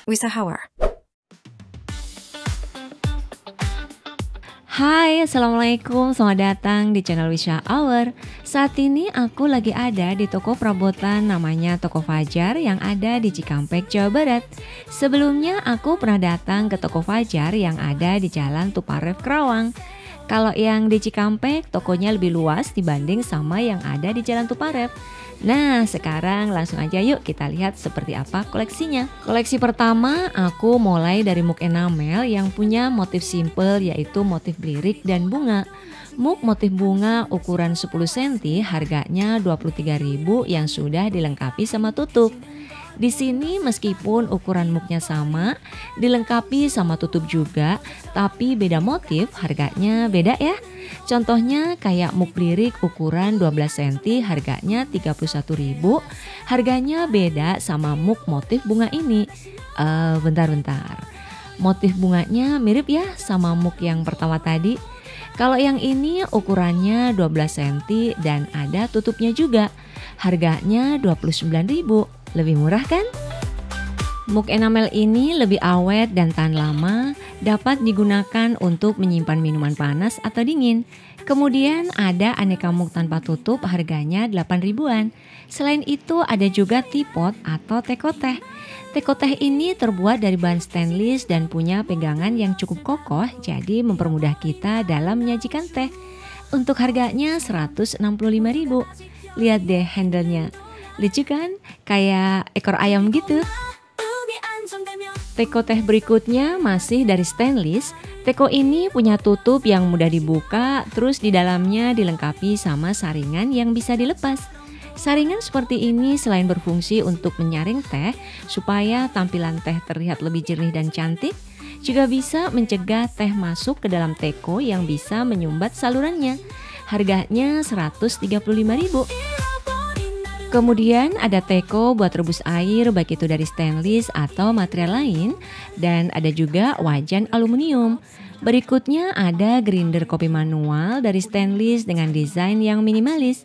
Wisa Hawar. Hai, Assalamualaikum, selamat datang di channel Wisha Hour. Saat ini aku lagi ada di toko perabotan namanya Toko Fajar yang ada di Cikampek, Jawa Barat. Sebelumnya aku pernah datang ke Toko Fajar yang ada di Jalan Tuparef, Kerawang. Kalau yang di Cikampek, tokonya lebih luas dibanding sama yang ada di Jalan Tuparef. Nah, sekarang langsung aja yuk kita lihat seperti apa koleksinya. Koleksi pertama aku mulai dari mug enamel yang punya motif simple yaitu motif lirik dan bunga. Mug motif bunga ukuran 10 cm harganya 23.000 yang sudah dilengkapi sama tutup. Di sini meskipun ukuran mugnya sama, dilengkapi sama tutup juga, tapi beda motif, harganya beda ya. Contohnya kayak mug lirik ukuran 12 cm harganya 31.000, harganya beda sama mug motif bunga ini. Bentar. Motif bunganya mirip ya sama mug yang pertama tadi. Kalau yang ini ukurannya 12 cm dan ada tutupnya juga. Harganya 29.000. Lebih murah kan? Mug enamel ini lebih awet dan tahan lama, dapat digunakan untuk menyimpan minuman panas atau dingin. Kemudian ada aneka mug tanpa tutup harganya 8.000-an. Selain itu ada juga teapot atau teko teh. Teko teh ini terbuat dari bahan stainless dan punya pegangan yang cukup kokoh, jadi mempermudah kita dalam menyajikan teh. Untuk harganya 165.000. Lihat deh handle-nya. Lucu kan? Kayak ekor ayam gitu. Teko teh berikutnya masih dari stainless. Teko ini punya tutup yang mudah dibuka, terus di dalamnya dilengkapi sama saringan yang bisa dilepas. Saringan seperti ini selain berfungsi untuk menyaring teh supaya tampilan teh terlihat lebih jernih dan cantik, juga bisa mencegah teh masuk ke dalam teko yang bisa menyumbat salurannya. Harganya 135.000. Kemudian ada teko buat rebus air baik itu dari stainless atau material lain, dan ada juga wajan aluminium. Berikutnya ada grinder kopi manual dari stainless dengan desain yang minimalis.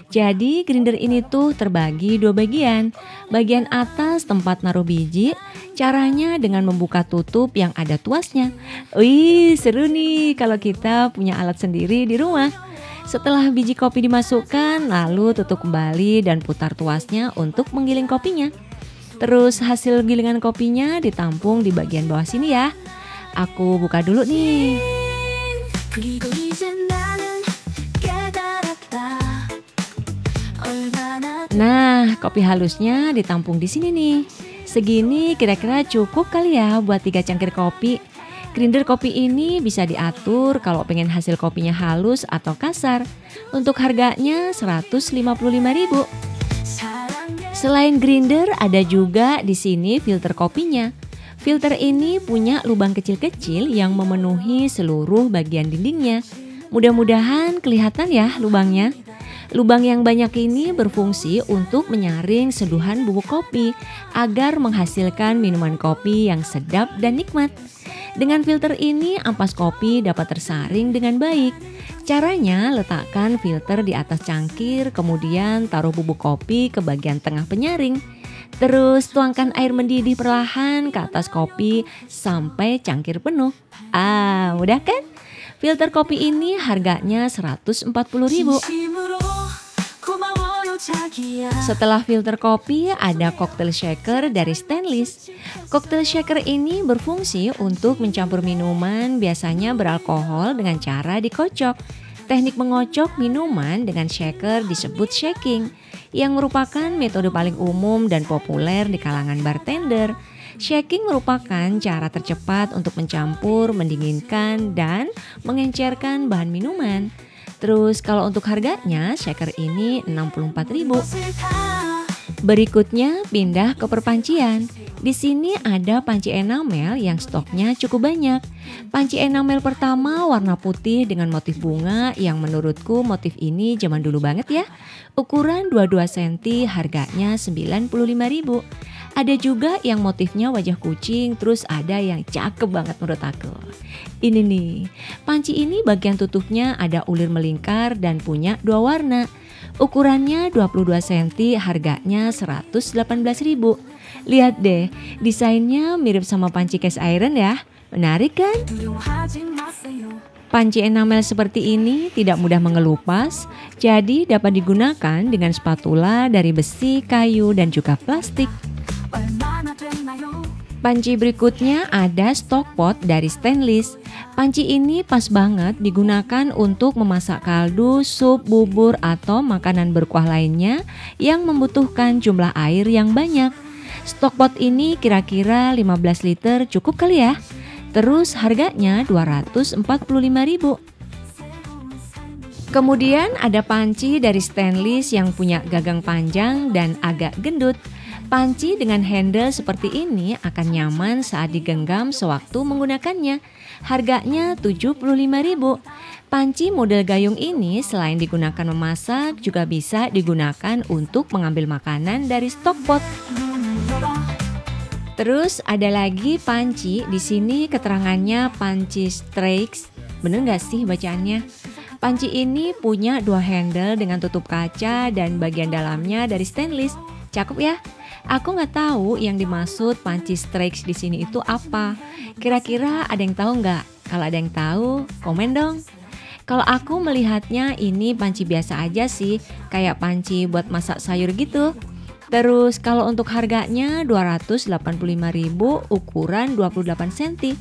Jadi grinder ini tuh terbagi dua bagian. Bagian atas tempat naruh biji, caranya dengan membuka tutup yang ada tuasnya. Wih, seru nih kalau kita punya alat sendiri di rumah. Setelah biji kopi dimasukkan, lalu tutup kembali dan putar tuasnya untuk menggiling kopinya. Terus hasil gilingan kopinya ditampung di bagian bawah sini ya. Aku buka dulu nih. Nah, kopi halusnya ditampung di sini nih. Segini kira-kira cukup kali ya buat 3 cangkir kopi. Grinder kopi ini bisa diatur kalau pengen hasil kopinya halus atau kasar. Untuk harganya 155.000. Selain grinder ada juga di sini filter kopinya. Filter ini punya lubang kecil-kecil yang memenuhi seluruh bagian dindingnya. Mudah-mudahan kelihatan ya lubangnya. Lubang yang banyak ini berfungsi untuk menyaring seduhan bubuk kopi agar menghasilkan minuman kopi yang sedap dan nikmat. Dengan filter ini ampas kopi dapat tersaring dengan baik. Caranya letakkan filter di atas cangkir, kemudian taruh bubuk kopi ke bagian tengah penyaring. Terus tuangkan air mendidih perlahan ke atas kopi sampai cangkir penuh. Mudah kan? Filter kopi ini harganya 140.000. Setelah filter kopi ada cocktail shaker dari stainless. Cocktail shaker ini berfungsi untuk mencampur minuman biasanya beralkohol dengan cara dikocok. Teknik mengocok minuman dengan shaker disebut shaking, yang merupakan metode paling umum dan populer di kalangan bartender. Shaking merupakan cara tercepat untuk mencampur, mendinginkan, dan mengencerkan bahan minuman. Terus kalau untuk harganya, shaker ini 64.000. Berikutnya pindah ke perpancian. Di sini ada panci enamel yang stoknya cukup banyak. Panci enamel pertama warna putih dengan motif bunga yang menurutku motif ini zaman dulu banget ya. Ukuran 22 cm harganya 95.000. Ada juga yang motifnya wajah kucing, terus ada yang cakep banget menurut aku. Ini nih, panci ini bagian tutupnya ada ulir melingkar dan punya 2 warna. Ukurannya 22 cm, harganya 118.000. Lihat deh, desainnya mirip sama panci cast iron ya. Menarik kan? Panci enamel seperti ini tidak mudah mengelupas, jadi dapat digunakan dengan spatula dari besi, kayu, dan juga plastik. Panci berikutnya ada stockpot dari stainless. Panci ini pas banget digunakan untuk memasak kaldu, sup, bubur, atau makanan berkuah lainnya yang membutuhkan jumlah air yang banyak. Stockpot ini kira-kira 15 liter cukup kali ya. Terus harganya 245.000. Kemudian ada panci dari stainless yang punya gagang panjang dan agak gendut. Panci dengan handle seperti ini akan nyaman saat digenggam sewaktu menggunakannya. Harganya 75.000. Panci model gayung ini selain digunakan memasak juga bisa digunakan untuk mengambil makanan dari stockpot. Terus ada lagi panci, di sini keterangannya panci Strix. Bener gak sih bacaannya? Panci ini punya 2 handle dengan tutup kaca dan bagian dalamnya dari stainless. Cakep ya? Aku nggak tahu yang dimaksud panci Strix di sini itu apa. Kira-kira ada yang tahu nggak? Kalau ada yang tahu, komen dong. Kalau aku melihatnya ini panci biasa aja sih, kayak panci buat masak sayur gitu. Terus kalau untuk harganya 285.000, ukuran 28 cm.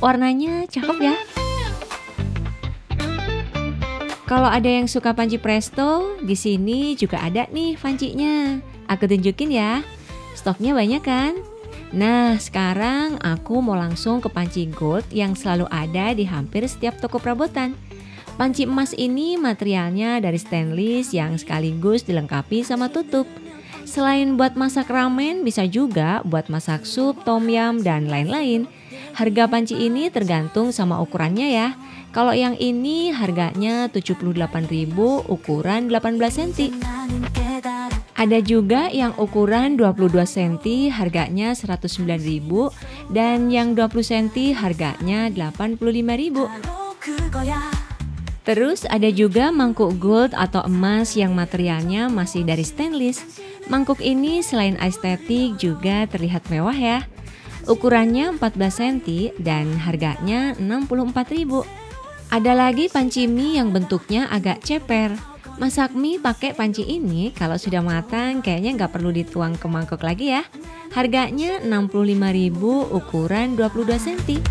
Warnanya cakep ya. Kalau ada yang suka panci presto, di sini juga ada nih pancinya. Aku tunjukin ya. Stoknya banyak kan? Nah, sekarang aku mau langsung ke panci gold yang selalu ada di hampir setiap toko perabotan. Panci emas ini materialnya dari stainless yang sekaligus dilengkapi sama tutup. Selain buat masak ramen, bisa juga buat masak sup, tom yum, dan lain-lain. Harga panci ini tergantung sama ukurannya ya. Kalau yang ini harganya 78.000, ukuran 18 cm. Ada juga yang ukuran 22 cm, harganya 109.000, dan yang 20 cm harganya 85.000. Terus ada juga mangkuk gold atau emas yang materialnya masih dari stainless. Mangkuk ini selain estetik juga terlihat mewah ya. Ukurannya 14 cm dan harganya 64.000. Ada lagi panci mie yang bentuknya agak ceper. Masak mie pakai panci ini kalau sudah matang kayaknya nggak perlu dituang ke mangkuk lagi ya. Harganya 65.000, ukuran 22 cm.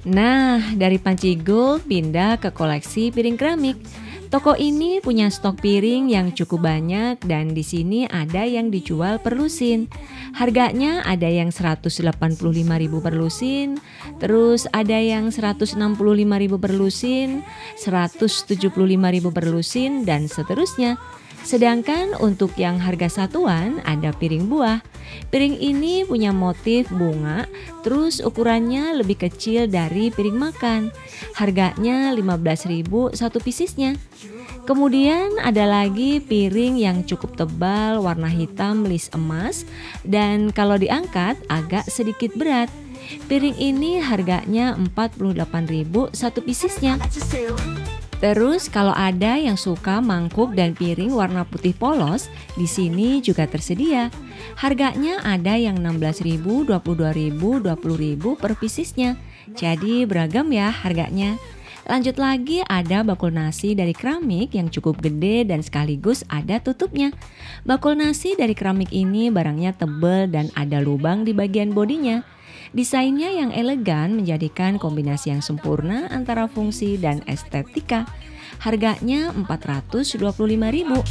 Nah, dari panci gold pindah ke koleksi piring keramik. Toko ini punya stok piring yang cukup banyak dan di sini ada yang dijual per lusin. Harganya ada yang 185.000 per lusin, terus ada yang 165.000 per lusin, 175.000 per lusin, dan seterusnya. Sedangkan untuk yang harga satuan ada piring buah. Piring ini punya motif bunga, terus ukurannya lebih kecil dari piring makan. Harganya 15.000 satu piecesnya. Kemudian ada lagi piring yang cukup tebal warna hitam lis emas dan kalau diangkat agak sedikit berat. Piring ini harganya 48.000 satu piecesnya. Terus kalau ada yang suka mangkuk dan piring warna putih polos, di sini juga tersedia. Harganya ada yang 16.000, 22.000, 20.000 per piecesnya. Jadi beragam ya harganya. Lanjut lagi ada bakul nasi dari keramik yang cukup gede dan sekaligus ada tutupnya. Bakul nasi dari keramik ini barangnya tebal dan ada lubang di bagian bodinya. Desainnya yang elegan menjadikan kombinasi yang sempurna antara fungsi dan estetika. Harganya 425.000.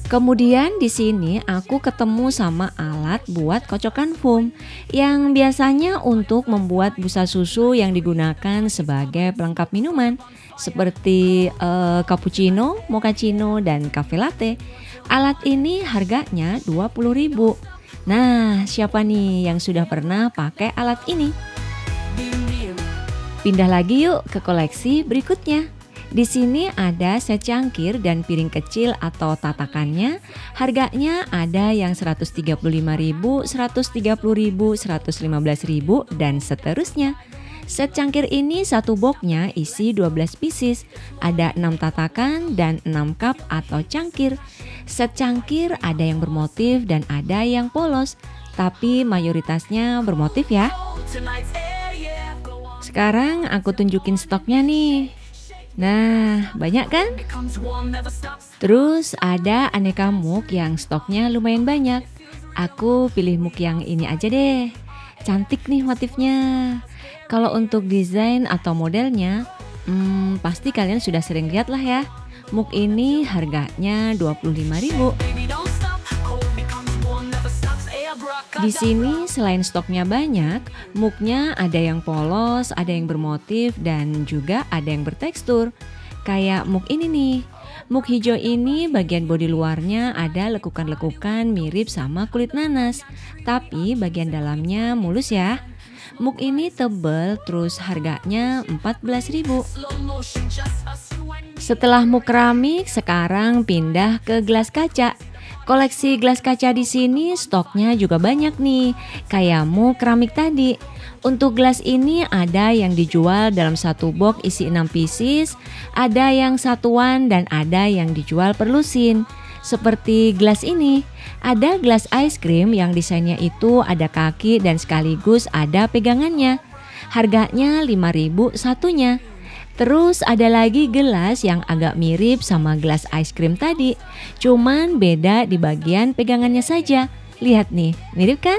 Kemudian di sini aku ketemu sama alat buat kocokan foam yang biasanya untuk membuat busa susu yang digunakan sebagai pelengkap minuman seperti cappuccino, mochaccino, dan cafe latte. Alat ini harganya 20.000. Nah, siapa nih yang sudah pernah pakai alat ini? Pindah lagi yuk ke koleksi berikutnya. Di sini ada set cangkir dan piring kecil atau tatakannya. Harganya ada yang 135.000, 130.000, 115.000 dan seterusnya. Set cangkir ini satu boxnya isi 12 pieces, ada 6 tatakan dan 6 cup atau cangkir. Set cangkir ada yang bermotif dan ada yang polos, tapi mayoritasnya bermotif ya. Sekarang aku tunjukin stoknya nih. Nah, banyak kan? Terus ada aneka mug yang stoknya lumayan banyak. Aku pilih mug yang ini aja deh. Cantik nih motifnya. Kalau untuk desain atau modelnya, pasti kalian sudah sering lihat lah ya. Mug ini harganya 25.000. Di sini selain stoknya banyak, mugnya ada yang polos, ada yang bermotif, dan juga ada yang bertekstur. Kayak mug ini nih. Mug hijau ini bagian bodi luarnya ada lekukan-lekukan mirip sama kulit nanas, tapi bagian dalamnya mulus ya. Mug ini tebal, terus harganya 14.000. Setelah mug keramik, sekarang pindah ke gelas kaca. Koleksi gelas kaca di sini stoknya juga banyak nih, kayak mug keramik tadi. Untuk gelas ini ada yang dijual dalam satu box isi 6 pieces, ada yang satuan dan ada yang dijual per lusin. Seperti gelas ini, ada gelas ice cream yang desainnya itu ada kaki dan sekaligus ada pegangannya. Harganya 5.000 satunya. Terus ada lagi gelas yang agak mirip sama gelas ice cream tadi, cuman beda di bagian pegangannya saja. Lihat nih, mirip kan?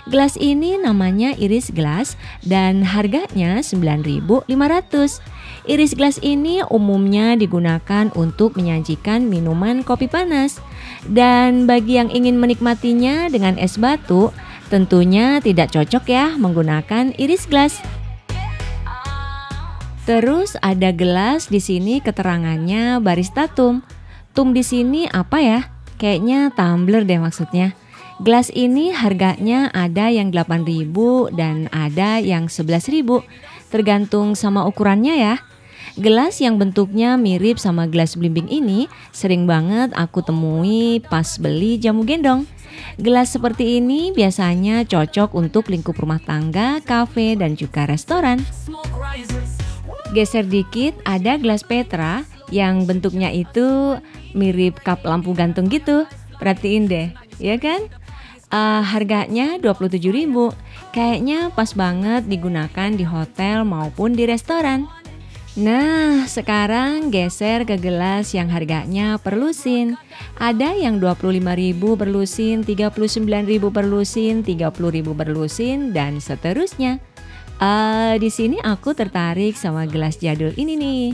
Gelas ini namanya iris glass dan harganya 9.500. Iris glass ini umumnya digunakan untuk menyajikan minuman kopi panas. Dan bagi yang ingin menikmatinya dengan es batu, tentunya tidak cocok ya menggunakan iris glass. Terus ada gelas di sini keterangannya barista tum. Tum di sini apa ya? Kayaknya tumbler deh maksudnya. Gelas ini harganya ada yang 8.000 dan ada yang 11.000, tergantung sama ukurannya ya. Gelas yang bentuknya mirip sama gelas belimbing ini sering banget aku temui pas beli jamu gendong. Gelas seperti ini biasanya cocok untuk lingkup rumah tangga, kafe, dan juga restoran. Geser dikit ada gelas Petra yang bentuknya itu mirip kap lampu gantung gitu. Perhatiin deh, ya kan? Harganya 27.000. Kayaknya pas banget digunakan di hotel maupun di restoran. Nah, sekarang geser ke gelas yang harganya per lusin. Ada yang 25.000 per lusin, 39.000 per lusin, 30.000 per lusin, dan seterusnya. Di sini aku tertarik sama gelas jadul ini nih.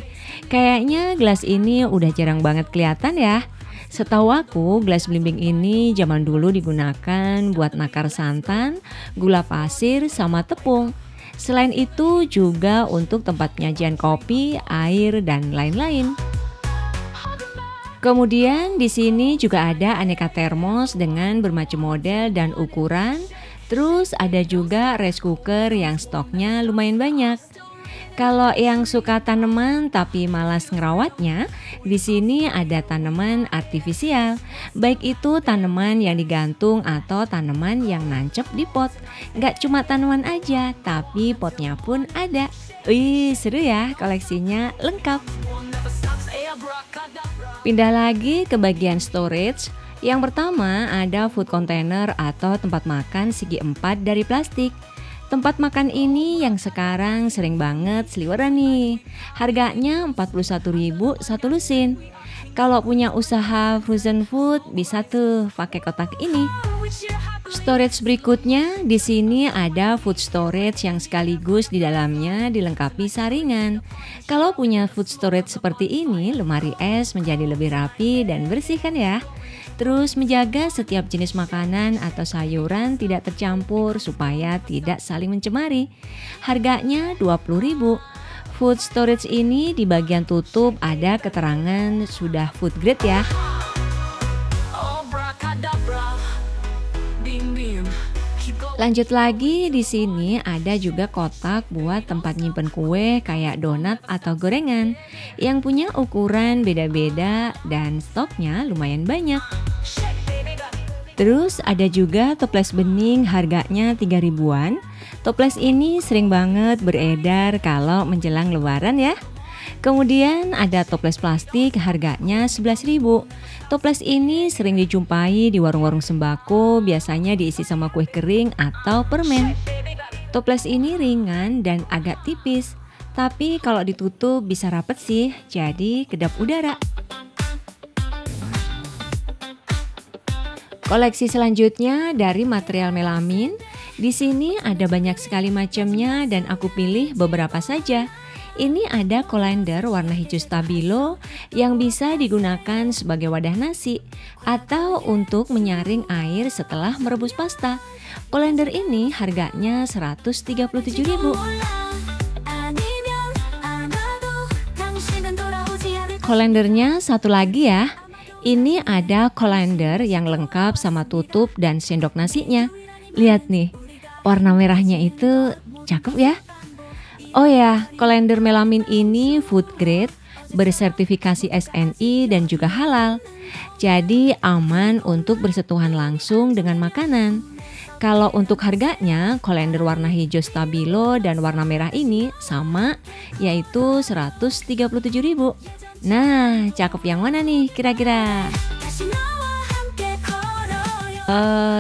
Kayaknya gelas ini udah jarang banget kelihatan ya. Setahu aku, gelas belimbing ini zaman dulu digunakan buat nakar santan, gula pasir, sama tepung. Selain itu juga untuk tempat penyajian kopi, air, dan lain-lain. Kemudian di sini juga ada aneka termos dengan bermacam model dan ukuran. Terus ada juga rice cooker yang stoknya lumayan banyak. Kalau yang suka tanaman tapi malas ngerawatnya, di sini ada tanaman artifisial. Baik itu tanaman yang digantung atau tanaman yang nancep di pot. Gak cuma tanaman aja, tapi potnya pun ada. Wih, seru ya, koleksinya lengkap. Pindah lagi ke bagian storage. Yang pertama ada food container atau tempat makan segi 4 dari plastik. Tempat makan ini yang sekarang sering banget seliweran nih. Harganya 41.000 satu lusin. Kalau punya usaha frozen food bisa tuh pakai kotak ini. Storage berikutnya di sini ada food storage yang sekaligus di dalamnya dilengkapi saringan. Kalau punya food storage seperti ini, lemari es menjadi lebih rapi dan bersih kan ya. Terus menjaga setiap jenis makanan atau sayuran tidak tercampur supaya tidak saling mencemari. Harganya 20.000. Food storage ini di bagian tutup ada keterangan sudah food grade ya. Lanjut lagi, di sini ada juga kotak buat tempat nyimpen kue kayak donat atau gorengan yang punya ukuran beda-beda dan stoknya lumayan banyak. Terus ada juga toples bening harganya 3 ribuan. Toples ini sering banget beredar kalau menjelang lebaran ya. Kemudian ada toples plastik, harganya 11.000. Toples ini sering dijumpai di warung-warung sembako, biasanya diisi sama kue kering atau permen. Toples ini ringan dan agak tipis, tapi kalau ditutup bisa rapet sih, jadi kedap udara. Koleksi selanjutnya dari material melamin. Di sini ada banyak sekali macamnya dan aku pilih beberapa saja. Ini ada kolander warna hijau stabilo yang bisa digunakan sebagai wadah nasi atau untuk menyaring air setelah merebus pasta. Kolander ini harganya 137.000. Kolendernya satu lagi ya. Ini ada kolander yang lengkap sama tutup dan sendok nasinya. Lihat nih, warna merahnya itu cakep ya. Oh ya, kolander melamin ini food grade, bersertifikasi SNI dan juga halal. Jadi aman untuk bersentuhan langsung dengan makanan. Kalau untuk harganya, kolander warna hijau stabilo dan warna merah ini sama, yaitu 137.000. Nah, cakep yang mana nih kira-kira?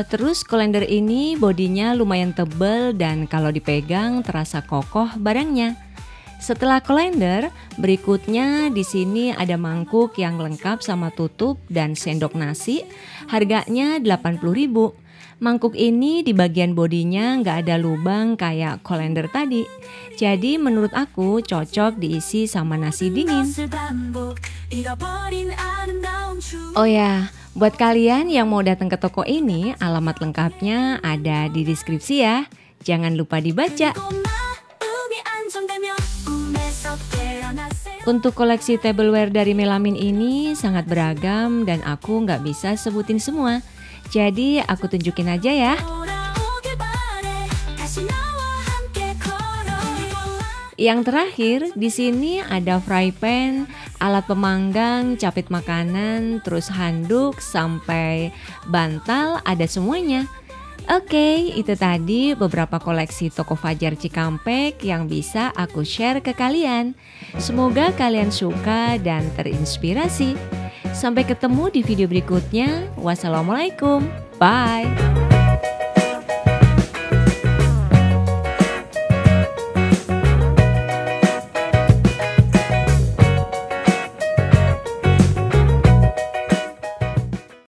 Terus kolander ini bodinya lumayan tebal dan kalau dipegang terasa kokoh barangnya. Setelah kolander, berikutnya di sini ada mangkuk yang lengkap sama tutup dan sendok nasi. Harganya 80.000. Mangkuk ini di bagian bodinya nggak ada lubang kayak kolander tadi. Jadi menurut aku cocok diisi sama nasi dingin. Oh ya, buat kalian yang mau datang ke toko ini, alamat lengkapnya ada di deskripsi ya. Jangan lupa dibaca. Untuk koleksi tableware dari melamin ini sangat beragam dan aku nggak bisa sebutin semua. Jadi aku tunjukin aja ya. Yang terakhir di sini ada fry pan, alat pemanggang, capit makanan, terus handuk sampai bantal ada semuanya. Oke, itu tadi beberapa koleksi toko Fajar Cikampek yang bisa aku share ke kalian. Semoga kalian suka dan terinspirasi. Sampai ketemu di video berikutnya. Wassalamualaikum. Bye.